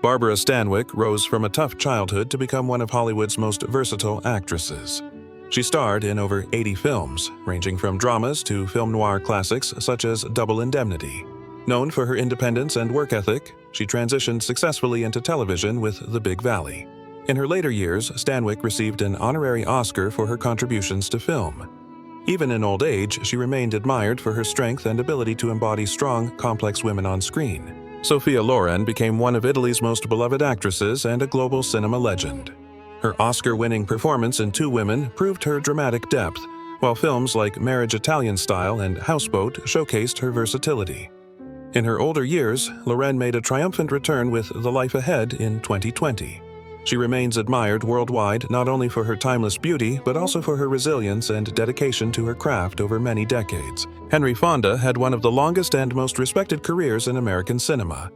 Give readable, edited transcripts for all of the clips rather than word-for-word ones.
Barbara Stanwyck rose from a tough childhood to become one of Hollywood's most versatile actresses. She starred in over 80 films, ranging from dramas to film noir classics such as Double Indemnity. Known for her independence and work ethic, she transitioned successfully into television with The Big Valley. In her later years, Stanwyck received an honorary Oscar for her contributions to film. Even in old age, she remained admired for her strength and ability to embody strong, complex women on screen. Sophia Loren became one of Italy's most beloved actresses and a global cinema legend. Her Oscar-winning performance in Two Women proved her dramatic depth, while films like Marriage Italian Style and Houseboat showcased her versatility. In her older years, Loren made a triumphant return with The Life Ahead in 2020. She remains admired worldwide not only for her timeless beauty, but also for her resilience and dedication to her craft over many decades. Henry Fonda had one of the longest and most respected careers in American cinema.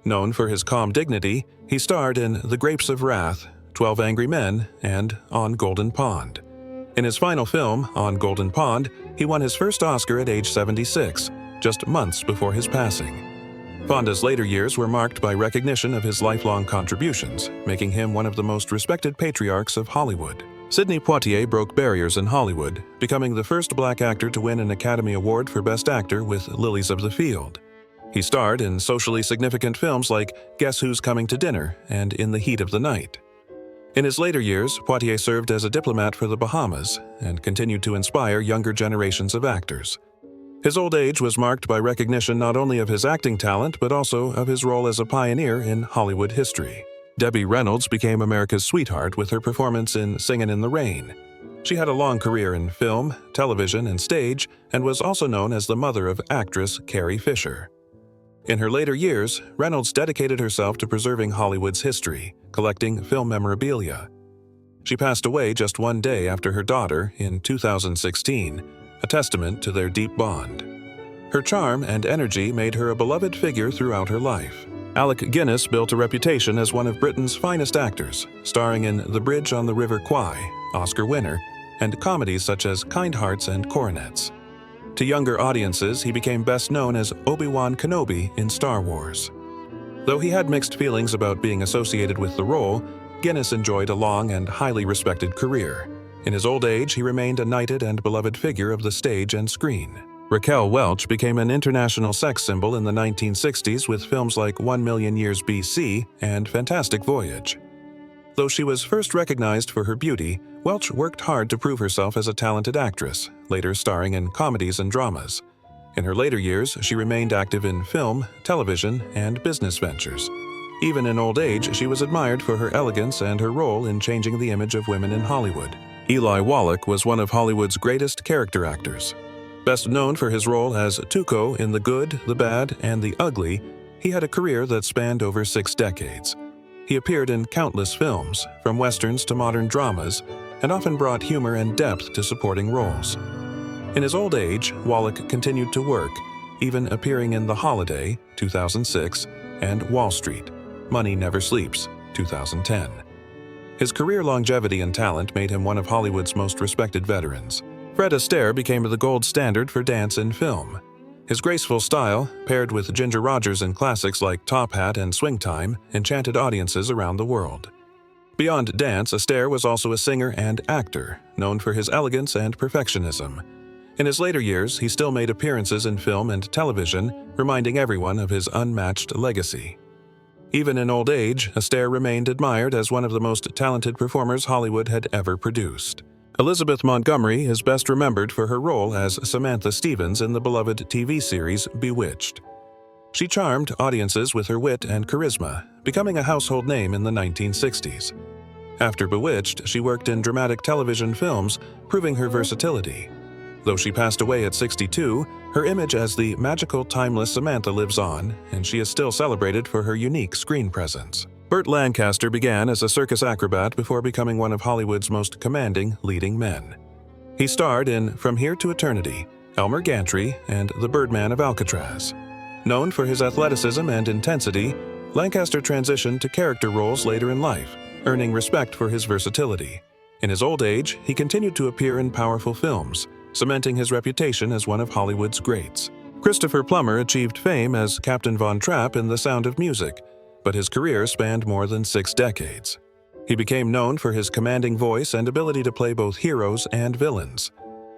Known for his calm dignity, he starred in The Grapes of Wrath, 12 Angry Men, and On Golden Pond. In his final film, On Golden Pond, he won his first Oscar at age 76, just months before his passing. Fonda's later years were marked by recognition of his lifelong contributions, making him one of the most respected patriarchs of Hollywood. Sidney Poitier broke barriers in Hollywood, becoming the first black actor to win an Academy Award for Best Actor with Lilies of the Field. He starred in socially significant films like Guess Who's Coming to Dinner and In the Heat of the Night. In his later years, Poitier served as a diplomat for the Bahamas and continued to inspire younger generations of actors. His old age was marked by recognition not only of his acting talent, but also of his role as a pioneer in Hollywood history. Debbie Reynolds became America's sweetheart with her performance in Singin' in the Rain. She had a long career in film, television, and stage, and was also known as the mother of actress Carrie Fisher. In her later years, Reynolds dedicated herself to preserving Hollywood's history, collecting film memorabilia. She passed away just one day after her daughter in 2016, a testament to their deep bond. Her charm and energy made her a beloved figure throughout her life. Alec Guinness built a reputation as one of Britain's finest actors, starring in The Bridge on the River Kwai, Oscar winner, and comedies such as Kind Hearts and Coronets. To younger audiences, he became best known as Obi-Wan Kenobi in Star Wars. Though he had mixed feelings about being associated with the role, Guinness enjoyed a long and highly respected career. In his old age, he remained a knighted and beloved figure of the stage and screen. Raquel Welch became an international sex symbol in the 1960s with films like 1 Million Years BC and Fantastic Voyage. Though she was first recognized for her beauty, Welch worked hard to prove herself as a talented actress, later starring in comedies and dramas. In her later years, she remained active in film, television, and business ventures. Even in old age, she was admired for her elegance and her role in changing the image of women in Hollywood. Eli Wallach was one of Hollywood's greatest character actors. Best known for his role as Tuco in The Good, the Bad, and the Ugly, he had a career that spanned over 6 decades. He appeared in countless films, from westerns to modern dramas, and often brought humor and depth to supporting roles. In his old age, Wallach continued to work, even appearing in The Holiday, 2006, and Wall Street, Money Never Sleeps, 2010. His career longevity and talent made him one of Hollywood's most respected veterans. Fred Astaire became the gold standard for dance in film. His graceful style, paired with Ginger Rogers in classics like Top Hat and Swing Time, enchanted audiences around the world. Beyond dance, Astaire was also a singer and actor, known for his elegance and perfectionism. In his later years, he still made appearances in film and television, reminding everyone of his unmatched legacy. Even in old age, Astaire remained admired as one of the most talented performers Hollywood had ever produced. Elizabeth Montgomery is best remembered for her role as Samantha Stevens in the beloved TV series Bewitched. She charmed audiences with her wit and charisma, becoming a household name in the 1960s. After Bewitched, she worked in dramatic television films, proving her versatility. Though she passed away at 62, her image as the magical, timeless Samantha lives on, and she is still celebrated for her unique screen presence. Burt Lancaster began as a circus acrobat before becoming one of Hollywood's most commanding leading men. He starred in From Here to Eternity, Elmer Gantry, and The Birdman of Alcatraz. Known for his athleticism and intensity, Lancaster transitioned to character roles later in life, earning respect for his versatility. In his old age, he continued to appear in powerful films, cementing his reputation as one of Hollywood's greats. Christopher Plummer achieved fame as Captain Von Trapp in The Sound of Music, but his career spanned more than 6 decades. He became known for his commanding voice and ability to play both heroes and villains.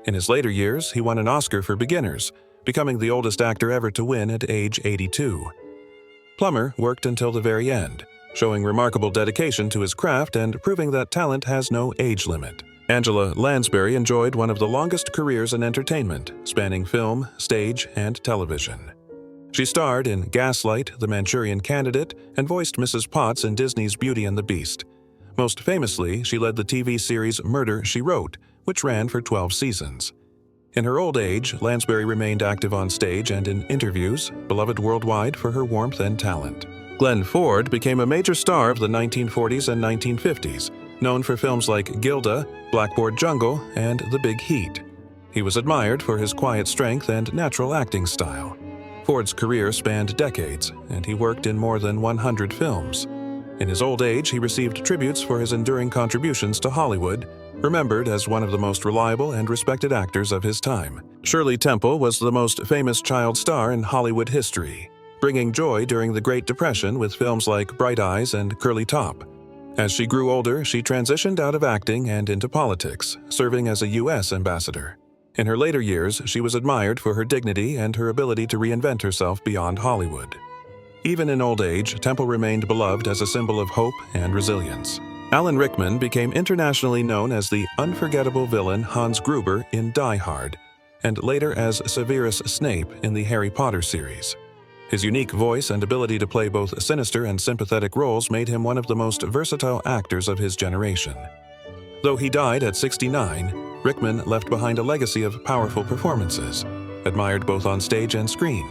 In his later years, he won an Oscar for Beginners, becoming the oldest actor ever to win at age 82. Plummer worked until the very end, showing remarkable dedication to his craft and proving that talent has no age limit. Angela Lansbury enjoyed one of the longest careers in entertainment, spanning film, stage, and television. She starred in Gaslight, The Manchurian Candidate, and voiced Mrs. Potts in Disney's Beauty and the Beast. Most famously, she led the TV series Murder, She Wrote, which ran for 12 seasons. In her old age, Lansbury remained active on stage and in interviews, beloved worldwide for her warmth and talent. Glenn Ford became a major star of the 1940s and 1950s, known for films like Gilda, Blackboard Jungle, and The Big Heat. He was admired for his quiet strength and natural acting style. Ford's career spanned decades, and he worked in more than 100 films. In his old age, he received tributes for his enduring contributions to Hollywood, remembered as one of the most reliable and respected actors of his time. Shirley Temple was the most famous child star in Hollywood history, bringing joy during the Great Depression with films like Bright Eyes and Curly Top. As she grew older, she transitioned out of acting and into politics, serving as a U.S. ambassador. In her later years, she was admired for her dignity and her ability to reinvent herself beyond Hollywood. Even in old age, Temple remained beloved as a symbol of hope and resilience. Alan Rickman became internationally known as the unforgettable villain Hans Gruber in Die Hard, and later as Severus Snape in the Harry Potter series. His unique voice and ability to play both sinister and sympathetic roles made him one of the most versatile actors of his generation. Though he died at 69, Rickman left behind a legacy of powerful performances, admired both on stage and screen.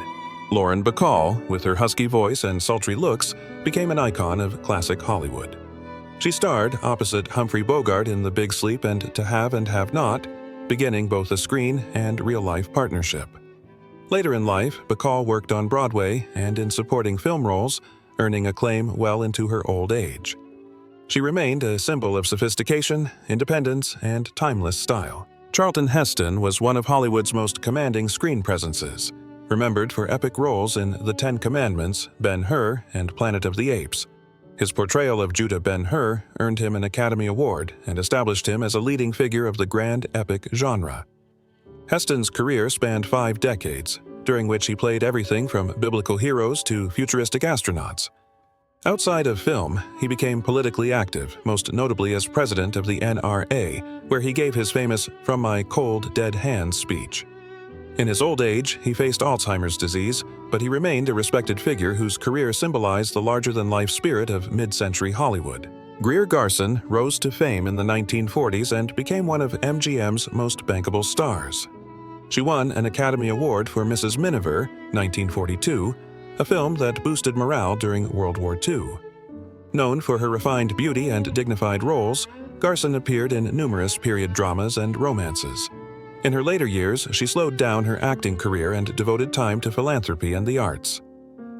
Lauren Bacall, with her husky voice and sultry looks, became an icon of classic Hollywood. She starred opposite Humphrey Bogart in The Big Sleep and To Have and Have Not, beginning both a screen and real-life partnership. Later in life, Bacall worked on Broadway and in supporting film roles, earning acclaim well into her old age. She remained a symbol of sophistication, independence, and timeless style. Charlton Heston was one of Hollywood's most commanding screen presences, remembered for epic roles in The Ten Commandments, Ben-Hur, and Planet of the Apes. His portrayal of Judah Ben-Hur earned him an Academy Award and established him as a leading figure of the grand epic genre. Heston's career spanned 5 decades, during which he played everything from biblical heroes to futuristic astronauts. Outside of film, he became politically active, most notably as president of the NRA, where he gave his famous "From My Cold, Dead Hands" speech. In his old age, he faced Alzheimer's disease, but he remained a respected figure whose career symbolized the larger-than-life spirit of mid-century Hollywood. Greer Garson rose to fame in the 1940s and became one of MGM's most bankable stars. She won an Academy Award for Mrs. Miniver, 1942, a film that boosted morale during World War II. Known for her refined beauty and dignified roles, Garson appeared in numerous period dramas and romances. In her later years, she slowed down her acting career and devoted time to philanthropy and the arts.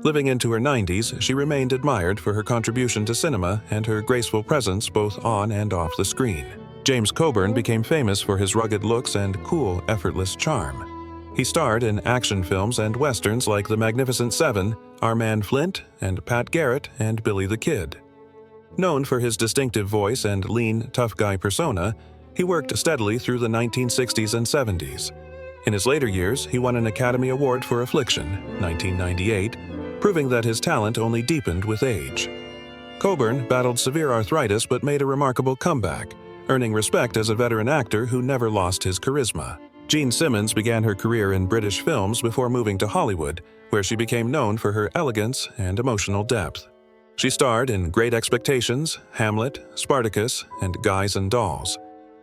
Living into her 90s, she remained admired for her contribution to cinema and her graceful presence both on and off the screen. James Coburn became famous for his rugged looks and cool, effortless charm. He starred in action films and westerns like The Magnificent Seven, Our Man Flint, and Pat Garrett and Billy the Kid. Known for his distinctive voice and lean, tough guy persona, he worked steadily through the 1960s and 70s. In his later years, he won an Academy Award for Affliction, 1998, proving that his talent only deepened with age. Coburn battled severe arthritis but made a remarkable comeback, earning respect as a veteran actor who never lost his charisma. Jean Simmons began her career in British films before moving to Hollywood, where she became known for her elegance and emotional depth. She starred in Great Expectations, Hamlet, Spartacus, and Guys and Dolls.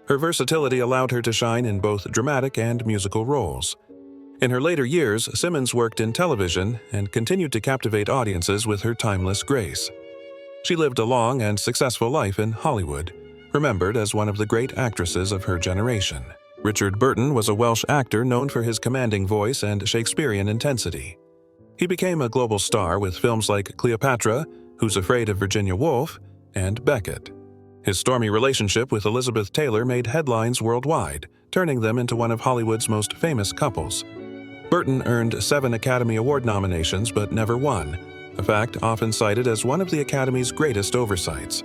Her versatility allowed her to shine in both dramatic and musical roles. In her later years, Simmons worked in television and continued to captivate audiences with her timeless grace. She lived a long and successful life in Hollywood, remembered as one of the great actresses of her generation. Richard Burton was a Welsh actor known for his commanding voice and Shakespearean intensity. He became a global star with films like Cleopatra, Who's Afraid of Virginia Woolf, and Beckett. His stormy relationship with Elizabeth Taylor made headlines worldwide, turning them into one of Hollywood's most famous couples. Burton earned 7 Academy Award nominations but never won, a fact often cited as one of the Academy's greatest oversights.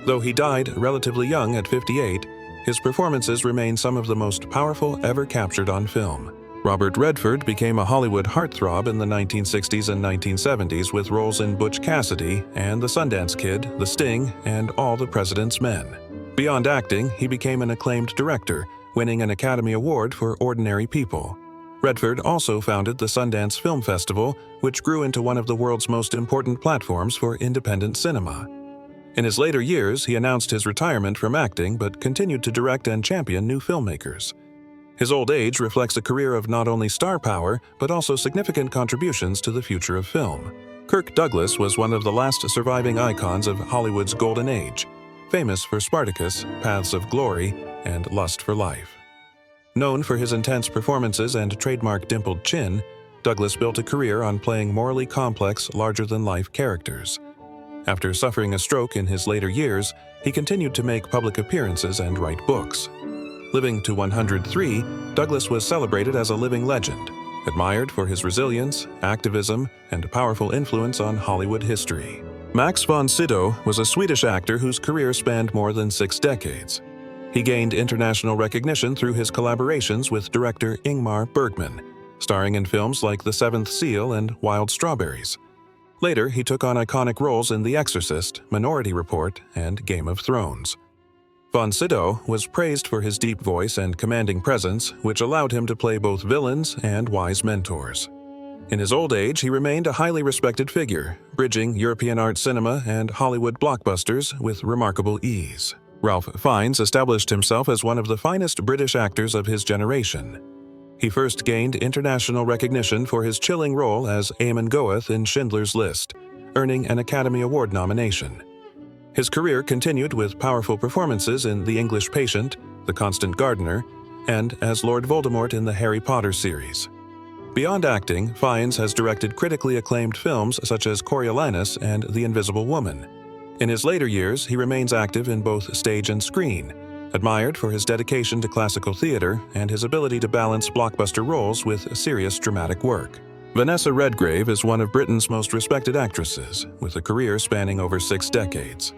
Though he died relatively young at 58, his performances remain some of the most powerful ever captured on film. Robert Redford became a Hollywood heartthrob in the 1960s and 1970s with roles in Butch Cassidy and The Sundance Kid, The Sting, and All the President's Men. Beyond acting, he became an acclaimed director, winning an Academy Award for Ordinary People. Redford also founded the Sundance Film Festival, which grew into one of the world's most important platforms for independent cinema. In his later years, he announced his retirement from acting but continued to direct and champion new filmmakers. His old age reflects a career of not only star power, but also significant contributions to the future of film. Kirk Douglas was one of the last surviving icons of Hollywood's golden age, famous for Spartacus, Paths of Glory, and Lust for Life. Known for his intense performances and trademark dimpled chin, Douglas built a career on playing morally complex, larger-than-life characters. After suffering a stroke in his later years, he continued to make public appearances and write books. Living to 103, Douglas was celebrated as a living legend, admired for his resilience, activism, and powerful influence on Hollywood history. Max von Sydow was a Swedish actor whose career spanned more than 6 decades. He gained international recognition through his collaborations with director Ingmar Bergman, starring in films like The Seventh Seal and Wild Strawberries. Later, he took on iconic roles in The Exorcist, Minority Report, and Game of Thrones. Von Sydow was praised for his deep voice and commanding presence, which allowed him to play both villains and wise mentors. In his old age, he remained a highly respected figure, bridging European art cinema and Hollywood blockbusters with remarkable ease. Ralph Fiennes established himself as one of the finest British actors of his generation. He first gained international recognition for his chilling role as Eamon Goeth in Schindler's List, earning an Academy Award nomination. His career continued with powerful performances in The English Patient, The Constant Gardener, and as Lord Voldemort in the Harry Potter series. Beyond acting, Fiennes has directed critically acclaimed films such as Coriolanus and The Invisible Woman. In his later years, he remains active in both stage and screen, admired for his dedication to classical theater and his ability to balance blockbuster roles with serious dramatic work. Vanessa Redgrave is one of Britain's most respected actresses, with a career spanning over 6 decades.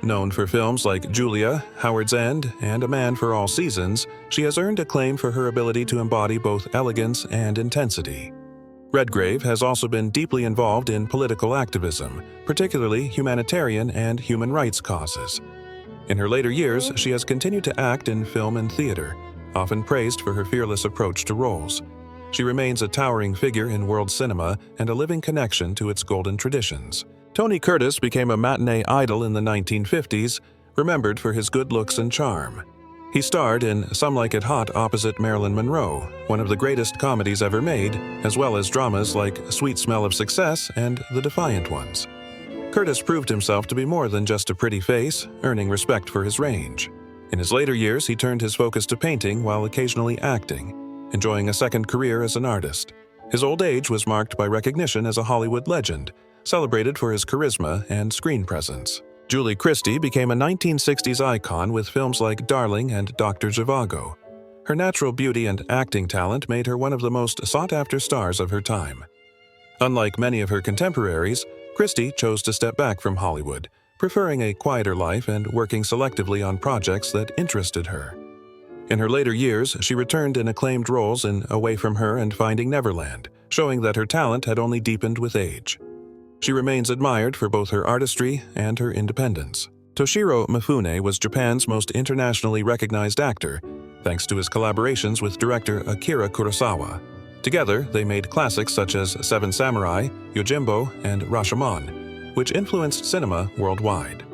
Known for films like Julia, Howard's End, and A Man for All Seasons, she has earned acclaim for her ability to embody both elegance and intensity. Redgrave has also been deeply involved in political activism, particularly humanitarian and human rights causes. In her later years, she has continued to act in film and theater, often praised for her fearless approach to roles. She remains a towering figure in world cinema and a living connection to its golden traditions. Tony Curtis became a matinee idol in the 1950s, remembered for his good looks and charm. He starred in Some Like It Hot opposite Marilyn Monroe, one of the greatest comedies ever made, as well as dramas like Sweet Smell of Success and The Defiant Ones. Curtis proved himself to be more than just a pretty face, earning respect for his range. In his later years, he turned his focus to painting while occasionally acting, enjoying a second career as an artist. His old age was marked by recognition as a Hollywood legend, celebrated for his charisma and screen presence. Julie Christie became a 1960s icon with films like Darling and Dr. Zhivago. Her natural beauty and acting talent made her one of the most sought-after stars of her time. Unlike many of her contemporaries, Christie chose to step back from Hollywood, preferring a quieter life and working selectively on projects that interested her. In her later years, she returned in acclaimed roles in Away From Her and Finding Neverland, showing that her talent had only deepened with age. She remains admired for both her artistry and her independence. Toshiro Mifune was Japan's most internationally recognized actor, thanks to his collaborations with director Akira Kurosawa. Together, they made classics such as Seven Samurai, Yojimbo, and Rashomon, which influenced cinema worldwide.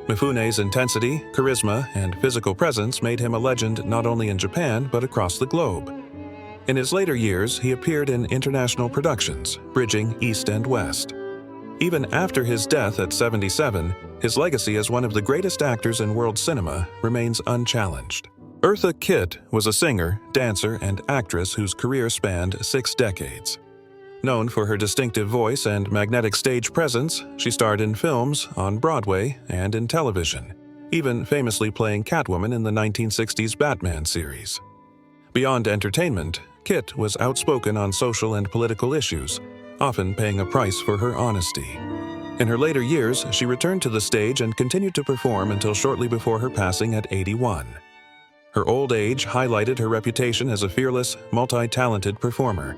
Mifune's intensity, charisma, and physical presence made him a legend not only in Japan but across the globe. In his later years, he appeared in international productions, bridging East and West. Even after his death at 77, his legacy as one of the greatest actors in world cinema remains unchallenged. Eartha Kitt was a singer, dancer, and actress whose career spanned 6 decades. Known for her distinctive voice and magnetic stage presence, she starred in films, on Broadway, and in television, even famously playing Catwoman in the 1960s Batman series. Beyond entertainment, Kitt was outspoken on social and political issues, often paying a price for her honesty. In her later years, she returned to the stage and continued to perform until shortly before her passing at 81. Her old age highlighted her reputation as a fearless, multi-talented performer,